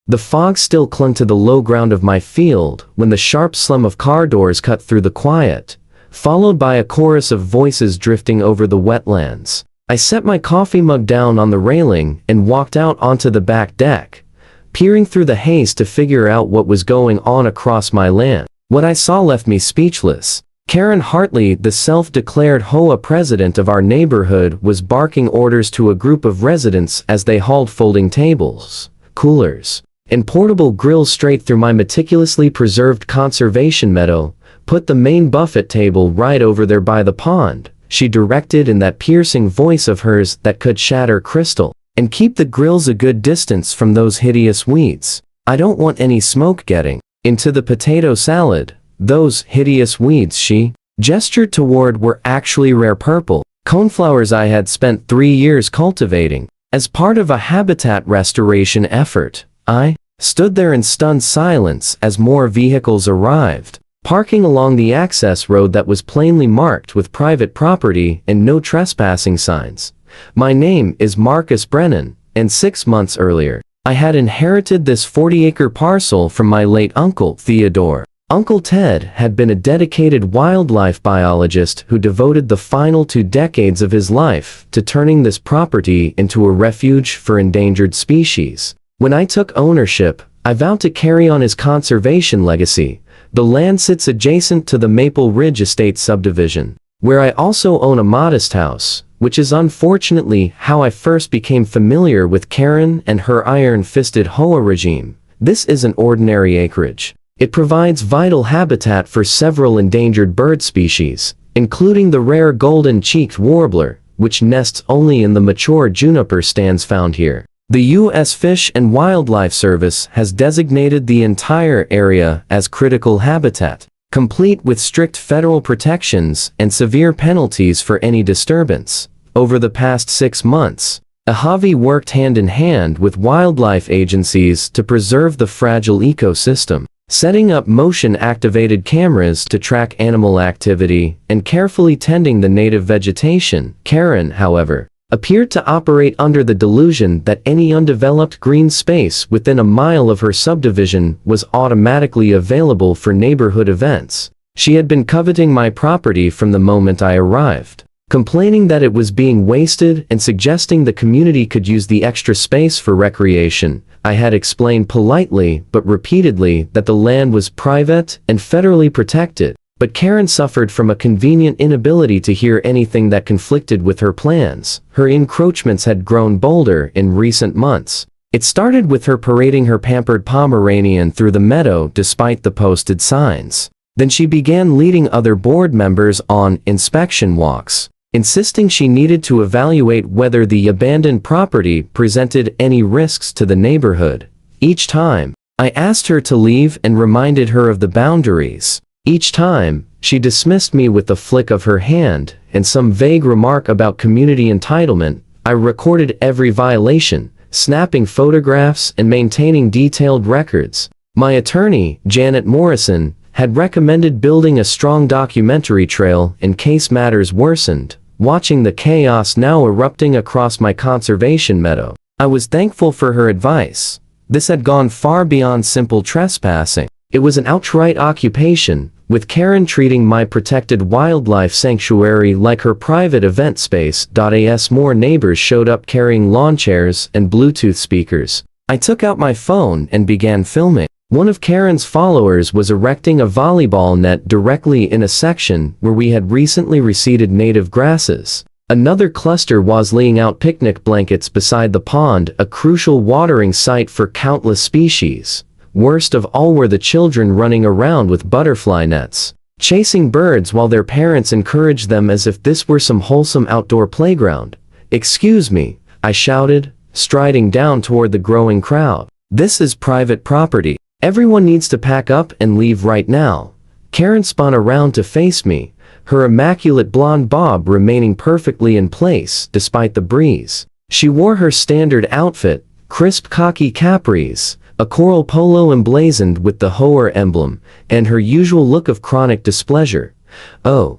The fog still clung to the low ground of my field when the sharp slam of car doors cut through the quiet, followed by a chorus of voices drifting over the wetlands. I set my coffee mug down on the railing and walked out onto the back deck, peering through the haze to figure out what was going on across my land. What I saw left me speechless. Karen Hartley, the self-declared HOA president of our neighborhood, was barking orders to a group of residents as they hauled folding tables, coolers, and portable grills straight through my meticulously preserved conservation meadow. "Put the main buffet table right over there by the pond," she directed in that piercing voice of hers that could shatter crystal. "And keep the grills a good distance from those hideous weeds. I don't want any smoke getting into the potato salad." Those hideous weeds she gestured toward were actually rare purple coneflowers I had spent 3 years cultivating. As part of a habitat restoration effort, I stood there in stunned silence as more vehicles arrived, parking along the access road that was plainly marked with private property and no trespassing signs. My name is Marcus Brennan, and 6 months earlier, I had inherited this 40-acre parcel from my late uncle, Theodore. Uncle Ted had been a dedicated wildlife biologist who devoted the final 2 decades of his life to turning this property into a refuge for endangered species. When I took ownership, I vowed to carry on his conservation legacy. The land sits adjacent to the Maple Ridge Estate subdivision, where I also own a modest house, which is unfortunately how I first became familiar with Karen and her iron-fisted HOA regime. This isn't ordinary acreage. It provides vital habitat for several endangered bird species, including the rare golden-cheeked warbler, which nests only in the mature juniper stands found here. The U.S. Fish and Wildlife Service has designated the entire area as critical habitat, complete with strict federal protections and severe penalties for any disturbance. Over the past 6 months, HOA worked hand-in-hand with wildlife agencies to preserve the fragile ecosystem, setting up motion-activated cameras to track animal activity and carefully tending the native vegetation. Karen, however, appeared to operate under the delusion that any undeveloped green space within a mile of her subdivision was automatically available for neighborhood events. She had been coveting my property from the moment I arrived, complaining that it was being wasted and suggesting the community could use the extra space for recreation. I had explained politely but repeatedly that the land was private and federally protected, but Karen suffered from a convenient inability to hear anything that conflicted with her plans. Her encroachments had grown bolder in recent months. It started with her parading her pampered Pomeranian through the meadow despite the posted signs. Then she began leading other board members on inspection walks, insisting she needed to evaluate whether the abandoned property presented any risks to the neighborhood. Each time, I asked her to leave and reminded her of the boundaries. Each time, she dismissed me with a flick of her hand and some vague remark about community entitlement. I recorded every violation, snapping photographs and maintaining detailed records. My attorney, Janet Morrison, had recommended building a strong documentary trail in case matters worsened. Watching the chaos now erupting across my conservation meadow, I was thankful for her advice. This had gone far beyond simple trespassing. It was an outright occupation, with Karen treating my protected wildlife sanctuary like her private event space. As more neighbors showed up carrying lawn chairs and Bluetooth speakers, I took out my phone and began filming. One of Karen's followers was erecting a volleyball net directly in a section where we had recently reseeded native grasses. Another cluster was laying out picnic blankets beside the pond, a crucial watering site for countless species. Worst of all were the children running around with butterfly nets, chasing birds while their parents encouraged them as if this were some wholesome outdoor playground. "Excuse me," I shouted, striding down toward the growing crowd. "This is private property. Everyone needs to pack up and leave right now." Karen spun around to face me, her immaculate blonde bob remaining perfectly in place despite the breeze. She wore her standard outfit, crisp khaki capris, a coral polo emblazoned with the HOA emblem, and her usual look of chronic displeasure. "Oh,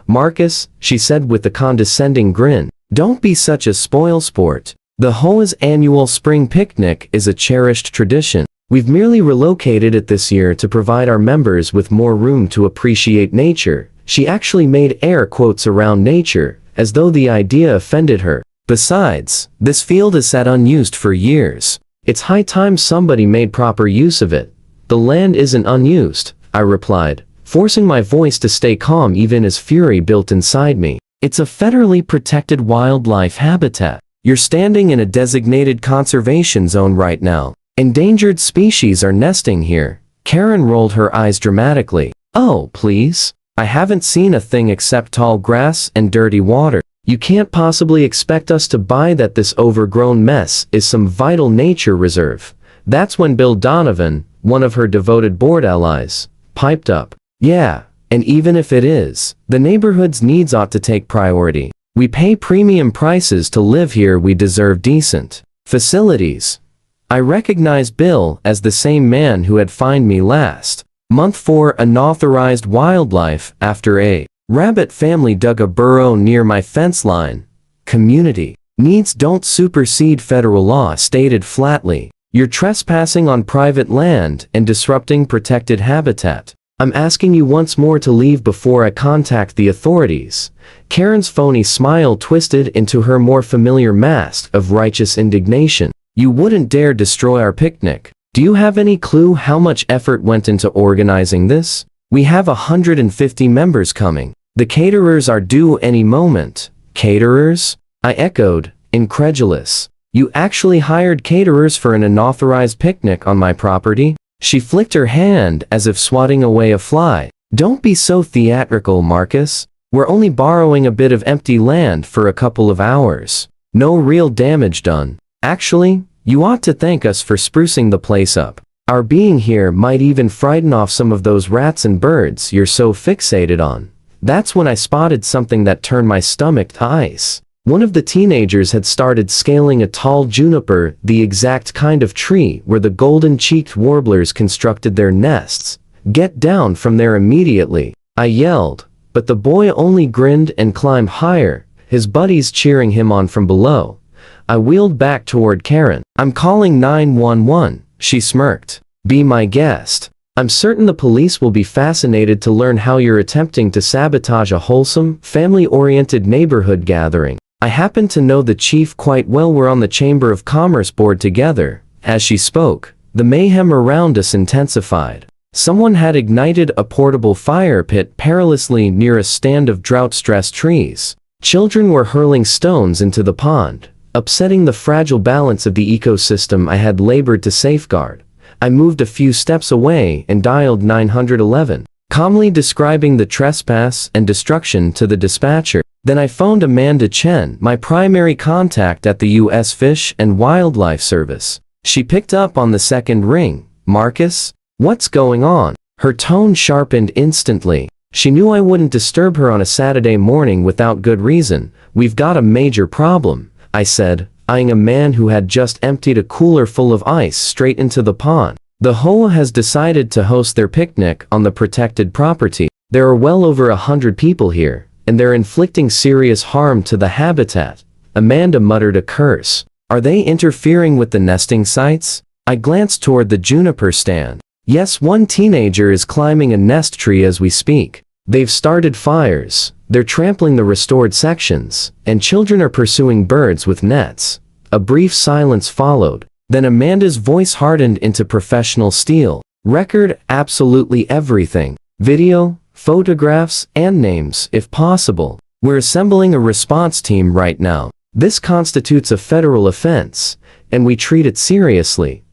Marcus," she said with a condescending grin, "don't be such a spoilsport. The HOA's annual spring picnic is a cherished tradition. We've merely relocated it this year to provide our members with more room to appreciate nature. She actually made air quotes around nature, as though the idea offended her. Besides, this field is sat unused for years. It's high time somebody made proper use of it. The land isn't unused, I replied, forcing my voice to stay calm even as fury built inside me. It's a federally protected wildlife habitat. You're standing in a designated conservation zone right now. Endangered species are nesting here. Karen rolled her eyes dramatically. Oh, please. I haven't seen a thing except tall grass and dirty water. You can't possibly expect us to buy that this overgrown mess is some vital nature reserve. That's when Bill Donovan, one of her devoted board allies, piped up. Yeah, and even if it is, the neighborhood's needs ought to take priority. We pay premium prices to live here. We deserve decent facilities. I recognize Bill as the same man who had fined me last month for unauthorized wildlife after a rabbit family dug a burrow near my fence line. Community needs don't supersede federal law, stated flatly. You're trespassing on private land and disrupting protected habitat. I'm asking you once more to leave before I contact the authorities. Karen's phony smile twisted into her more familiar mask of righteous indignation. You wouldn't dare destroy our picnic. Do you have any clue how much effort went into organizing this? We have 150 members coming. The caterers are due any moment. Caterers? I echoed, incredulous. You actually hired caterers for an unauthorized picnic on my property? She flicked her hand as if swatting away a fly. Don't be so theatrical, Marcus. We're only borrowing a bit of empty land for a couple of hours. No real damage done. Actually, you ought to thank us for sprucing the place up. Our being here might even frighten off some of those rats and birds you're so fixated on. That's when I spotted something that turned my stomach to ice. One of the teenagers had started scaling a tall juniper, the exact kind of tree where the golden-cheeked warblers constructed their nests. Get down from there immediately, I yelled, but the boy only grinned and climbed higher, his buddies cheering him on from below. I wheeled back toward Karen. I'm calling 911, she smirked. Be my guest. I'm certain the police will be fascinated to learn how you're attempting to sabotage a wholesome, family-oriented neighborhood gathering. I happen to know the chief quite well. We're on the Chamber of Commerce board together. As she spoke, the mayhem around us intensified. Someone had ignited a portable fire pit perilously near a stand of drought-stressed trees. Children were hurling stones into the pond, upsetting the fragile balance of the ecosystem I had labored to safeguard. I moved a few steps away and dialed 911, calmly describing the trespass and destruction to the dispatcher. Then I phoned Amanda Chen, my primary contact at the U.S. Fish and Wildlife Service. She picked up on the second ring. Marcus? What's going on? Her tone sharpened instantly. She knew I wouldn't disturb her on a Saturday morning without good reason. We've got a major problem, I said, eyeing a man who had just emptied a cooler full of ice straight into the pond. The HOA has decided to host their picnic on the protected property. There are well over 100 people here, and they're inflicting serious harm to the habitat. Amanda muttered a curse. Are they interfering with the nesting sites? I glanced toward the juniper stand. Yes, one teenager is climbing a nest tree as we speak. They've started fires, they're trampling the restored sections, and children are pursuing birds with nets. A brief silence followed. Then Amanda's voice hardened into professional steel. Record absolutely everything. Video, photographs, and names, if possible. We're assembling a response team right now. This constitutes a federal offense, and we treat it seriously.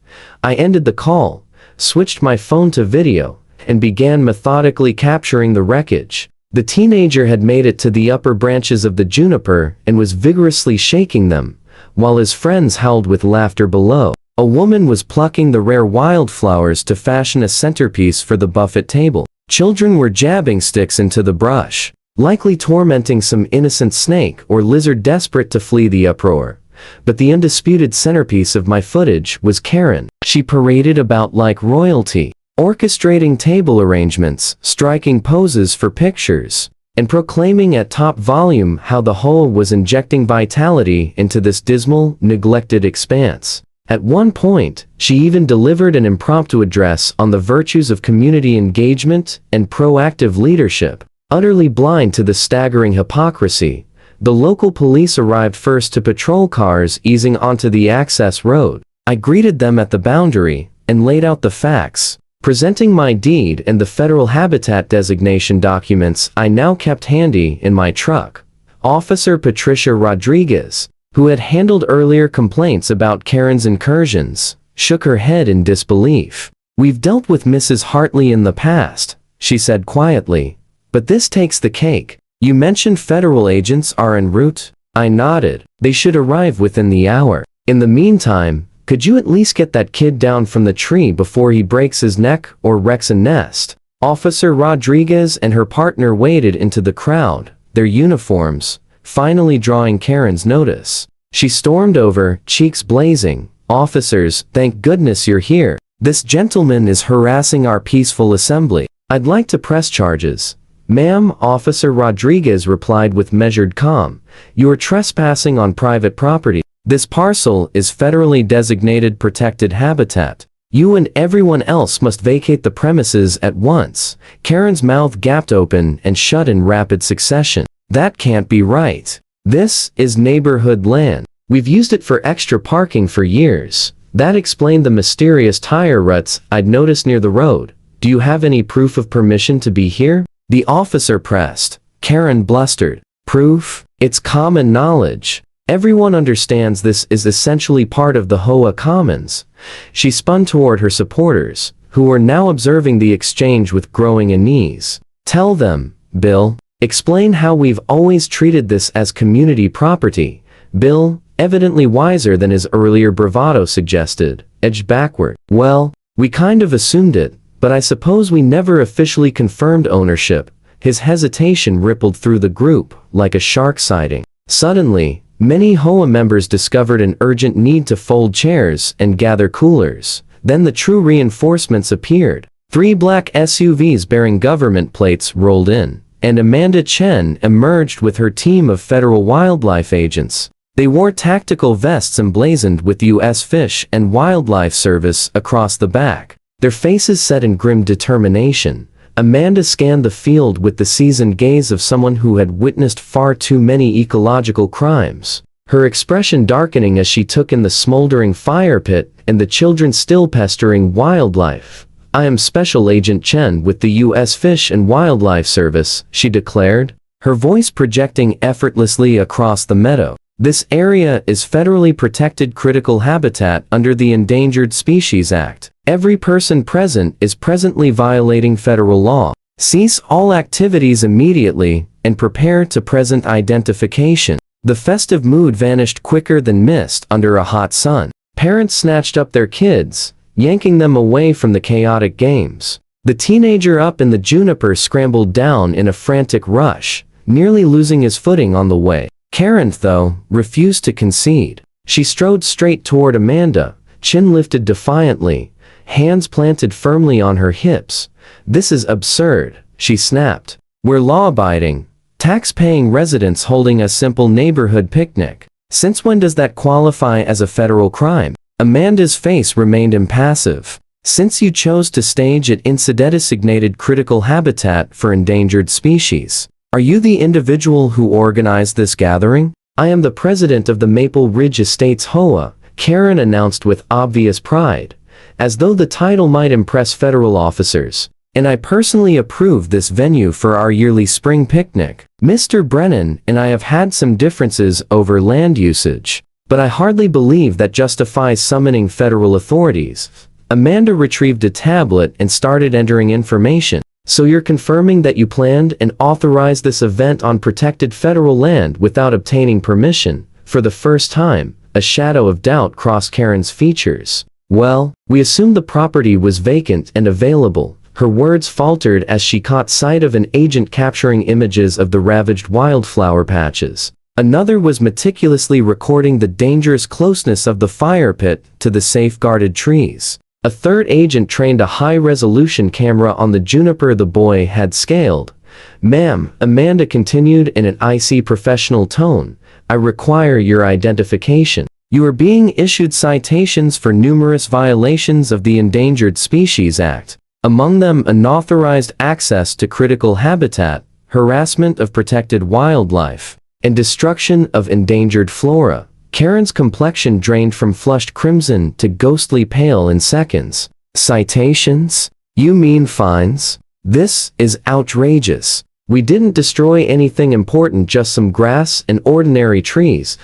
I ended the call, switched my phone to video, and began methodically capturing the wreckage. The teenager had made it to the upper branches of the juniper and was vigorously shaking them, while his friends howled with laughter below. A woman was plucking the rare wildflowers to fashion a centerpiece for the buffet table. Children were jabbing sticks into the brush, likely tormenting some innocent snake or lizard desperate to flee the uproar. But the undisputed centerpiece of my footage was Karen. She paraded about like royalty, orchestrating table arrangements, striking poses for pictures, and proclaiming at top volume how the HOA was injecting vitality into this dismal, neglected expanse. At one point, she even delivered an impromptu address on the virtues of community engagement and proactive leadership. Utterly blind to the staggering hypocrisy, the local police arrived first to patrol cars easing onto the access road. I greeted them at the boundary and laid out the facts, presenting my deed and the federal habitat designation documents I now kept handy in my truck. Officer Patricia Rodriguez, who had handled earlier complaints about Karen's incursions, shook her head in disbelief. "We've dealt with Mrs. Hartley in the past," she said quietly, "but this takes the cake. You mentioned federal agents are en route?" I nodded. "They should arrive within the hour. In the meantime, could you at least get that kid down from the tree before he breaks his neck or wrecks a nest?" Officer Rodriguez and her partner waded into the crowd, their uniforms finally drawing Karen's notice. She stormed over, cheeks blazing. "Officers, thank goodness you're here. This gentleman is harassing our peaceful assembly. I'd like to press charges." "Ma'am," Officer Rodriguez replied with measured calm, "you're trespassing on private property. This parcel is federally designated protected habitat. You and everyone else must vacate the premises at once." Karen's mouth gapped open and shut in rapid succession. "That can't be right. This is neighborhood land. We've used it for extra parking for years." That explained the mysterious tire ruts I'd noticed near the road. "Do you have any proof of permission to be here?" the officer pressed. Karen blustered. "Proof? It's common knowledge. Everyone understands this is essentially part of the HOA Commons." She spun toward her supporters, who were now observing the exchange with growing unease. "Tell them, Bill. Explain how we've always treated this as community property." Bill, evidently wiser than his earlier bravado suggested, edged backward. "Well, we kind of assumed it, but I suppose we never officially confirmed ownership." His hesitation rippled through the group, like a shark sighting. Suddenly, many HOA members discovered an urgent need to fold chairs and gather coolers. Then the true reinforcements appeared. 3 black SUVs bearing government plates rolled in, and Amanda Chen emerged with her team of federal wildlife agents. They wore tactical vests emblazoned with U.S. Fish and Wildlife Service across the back, their faces set in grim determination. Amanda scanned the field with the seasoned gaze of someone who had witnessed far too many ecological crimes, her expression darkening as she took in the smoldering fire pit and the children still pestering wildlife. "I am Special Agent Chen with the U.S. Fish and Wildlife Service," she declared, her voice projecting effortlessly across the meadow. "This area is federally protected critical habitat under the Endangered Species Act. Every person present is presently violating federal law. Cease all activities immediately and prepare to present identification." The festive mood vanished quicker than mist under a hot sun. Parents snatched up their kids, yanking them away from the chaotic games. The teenager up in the juniper scrambled down in a frantic rush, nearly losing his footing on the way. Karen, though, refused to concede. She strode straight toward Amanda, chin lifted defiantly, hands planted firmly on her hips. "This is absurd," she snapped. "We're law-abiding, tax-paying residents holding a simple neighborhood picnic. Since when does that qualify as a federal crime?" Amanda's face remained impassive. "Since you chose to stage it in designated critical habitat for endangered species. Are you the individual who organized this gathering?" "I am the president of the Maple Ridge Estates HOA," Karen announced with obvious pride, as though the title might impress federal officers. "And I personally approved this venue for our yearly spring picnic. Mr. Brennan and I have had some differences over land usage, but I hardly believe that justifies summoning federal authorities." Amanda retrieved a tablet and started entering information. "So you're confirming that you planned and authorized this event on protected federal land without obtaining permission?" For the first time, a shadow of doubt crossed Karen's features. "Well, we assumed the property was vacant and available." Her words faltered as she caught sight of an agent capturing images of the ravaged wildflower patches. Another was meticulously recording the dangerous closeness of the fire pit to the safeguarded trees. A third agent trained a high-resolution camera on the juniper the boy had scaled. "Ma'am," Amanda continued in an icy professional tone, "I require your identification." You are being issued citations for numerous violations of the Endangered Species Act, among them unauthorized access to critical habitat, harassment of protected wildlife, and destruction of endangered flora. Karen's complexion drained from flushed crimson to ghostly pale in seconds. Citations? You mean fines? This is outrageous. We didn't destroy anything important, just some grass and ordinary trees.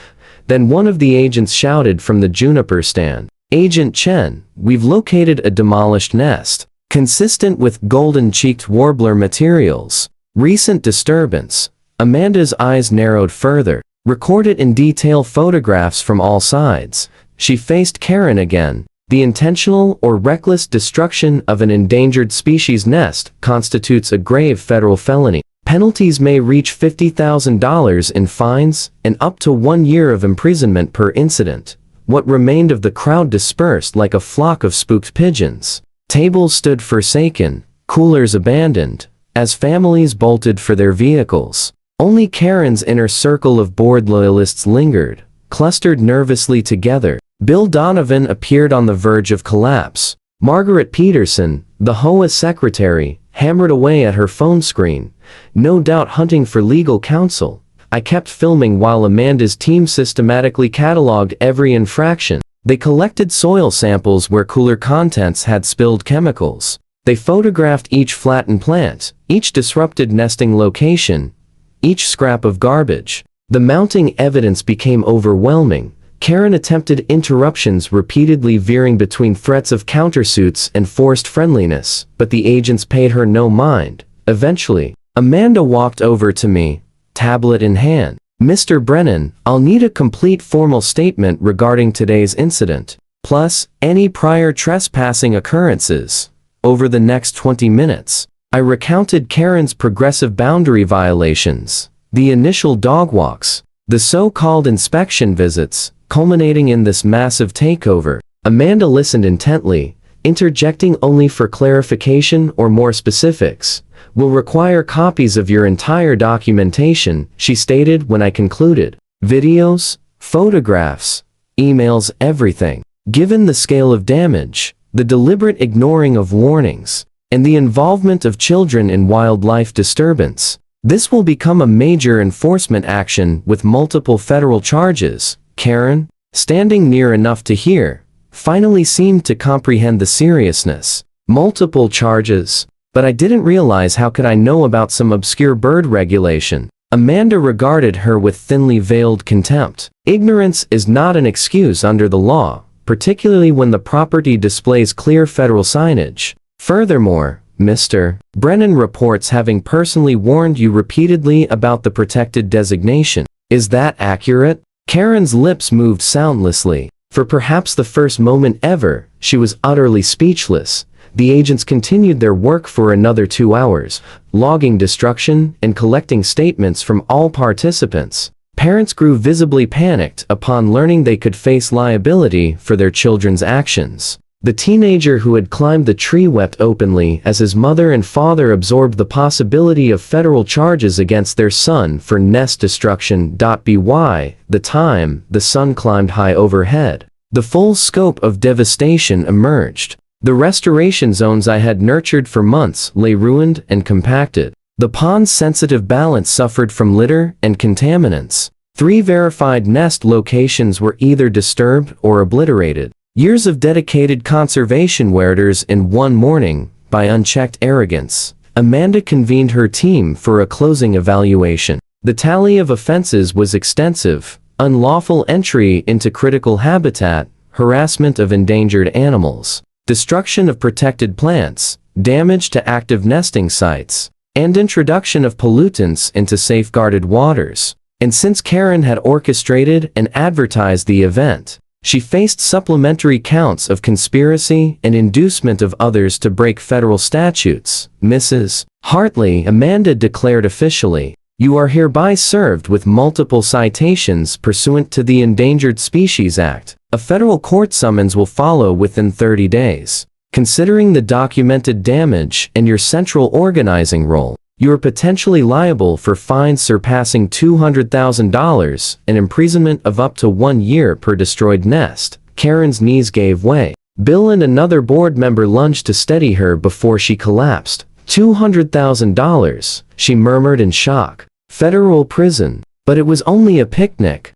Then one of the agents shouted from the juniper stand. Agent Chen, we've located a demolished nest, consistent with golden-cheeked warbler materials. Recent disturbance. Amanda's eyes narrowed further. Recorded in detail photographs from all sides. She faced Karen again. The intentional or reckless destruction of an endangered species nest constitutes a grave federal felony. Penalties may reach $50,000 in fines and up to 1 year of imprisonment per incident. What remained of the crowd dispersed like a flock of spooked pigeons. Tables stood forsaken, coolers abandoned, as families bolted for their vehicles. Only Karen's inner circle of bored loyalists lingered, clustered nervously together. Bill Donovan appeared on the verge of collapse. Margaret Peterson, the HOA secretary, hammered away at her phone screen, no doubt hunting for legal counsel. I kept filming while Amanda's team systematically cataloged every infraction. They collected soil samples where cooler contents had spilled chemicals. They photographed each flattened plant, each disrupted nesting location, each scrap of garbage. The mounting evidence became overwhelming. Karen attempted interruptions, repeatedly veering between threats of countersuits and forced friendliness, but the agents paid her no mind. Eventually, Amanda walked over to me, tablet in hand. Mr. Brennan, I'll need a complete formal statement regarding today's incident, plus any prior trespassing occurrences, over the next 20 minutes. I recounted Karen's progressive boundary violations, the initial dog walks, the so-called inspection visits, culminating in this massive takeover. Amanda listened intently, interjecting only for clarification or more specifics. We'll require copies of your entire documentation, she stated when I concluded. Videos, photographs, emails, everything. Given the scale of damage, the deliberate ignoring of warnings, and the involvement of children in wildlife disturbance, this will become a major enforcement action with multiple federal charges. Karen, standing near enough to hear, finally seemed to comprehend the seriousness. Multiple charges? But I didn't realize how could I know about some obscure bird regulation. Amanda regarded her with thinly veiled contempt. Ignorance is not an excuse under the law, particularly when the property displays clear federal signage. Furthermore, Mr. Brennan reports having personally warned you repeatedly about the protected designation. Is that accurate? Karen's lips moved soundlessly. For perhaps the first moment ever, she was utterly speechless. The agents continued their work for another 2 hours, logging destruction and collecting statements from all participants. Parents grew visibly panicked upon learning they could face liability for their children's actions. The teenager who had climbed the tree wept openly as his mother and father absorbed the possibility of federal charges against their son for nest destruction. By the time the sun climbed high overhead, the full scope of devastation emerged. The restoration zones I had nurtured for months lay ruined and compacted. The pond's sensitive balance suffered from litter and contaminants. 3 verified nest locations were either disturbed or obliterated. Years of dedicated conservation warders in one morning, by unchecked arrogance. Amanda convened her team for a closing evaluation. The tally of offenses was extensive: unlawful entry into critical habitat, harassment of endangered animals, destruction of protected plants, damage to active nesting sites, and introduction of pollutants into safeguarded waters. And since Karen had orchestrated and advertised the event, she faced supplementary counts of conspiracy and inducement of others to break federal statutes. Mrs. Hartley, Amanda declared officially, you are hereby served with multiple citations pursuant to the Endangered Species Act. A federal court summons will follow within 30 days. Considering the documented damage and your central organizing role, You are potentially liable for fines surpassing $200,000 and imprisonment of up to 1 year per destroyed nest. Karen's knees gave way. Bill and another board member lunged to steady her before she collapsed. $200,000, she murmured in shock. Federal prison. But it was only a picnic.